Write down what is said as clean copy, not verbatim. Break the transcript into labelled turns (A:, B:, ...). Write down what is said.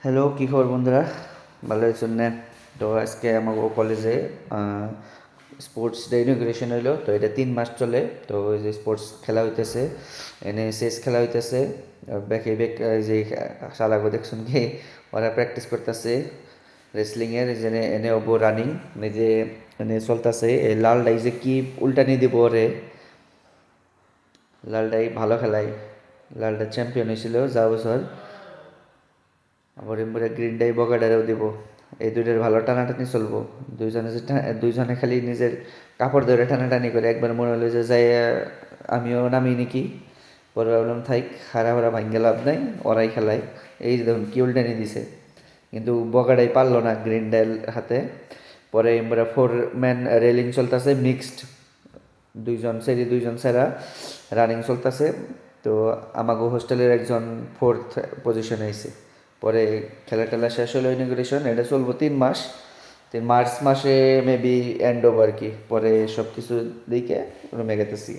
A: Hello, কী খবর বন্ধুরা? ভালো আছেন না? তো আজকে আমাকে কলেজে স্পোর্টস ডে ইনগ্রেশন হইলো। তো এটা 3 মাস চলে। তো ওই যে স্পোর্টস খেলা হইতেছে, এনে চেস খেলা হইতেছে। ব্যাকে ব্যাক যে শালাগো দেখছুন কি ওরা প্র্যাকটিস করতেছে রেসলিংয়ের, যে এনে ওবো রানিং যে এনে চলতেছে। এই লালডাই যে কি উল্টানি দিব ওরে। লালডাই ভালো খেলায়, লালডা চ্যাম্পিয়ন হয়েছিল যা বছর। আবার এমবারে গ্রিন ডাই বগাডারেও দিব। এই দুইটার ভালো টানাটানি চলবো। দুইজনে খালি নিজের কাপড় ধরে টানাটানি করে একবার মনে হলো যে যাই আমিও নামি নাকি। পরে ভাবলাম থাইক, হারা হারা ভাঙ্গে লাভ নাই, ওরাই খেলায়। এই যে দেখুন কি উল্টানি দিছে, কিন্তু বগাডাই পারলো না গ্রিন ডাইল হাতে। পরে এমবারে 4 ম্যান রেলিং চলতেছে মিক্সড, দুইজন সেরা রানিং চলতেছে। তো আমাগো হোস্টেলের একজন 4th পজিশনে আইছে। পরে খেলা টেলা শেষ হলো, ইনগ্রেশন এটা চলবো 3 মাস। মার্চ মাসে মেবি এন্ড ওভার কি, পরে সব কিছু দিকে রুমে গেতেছি।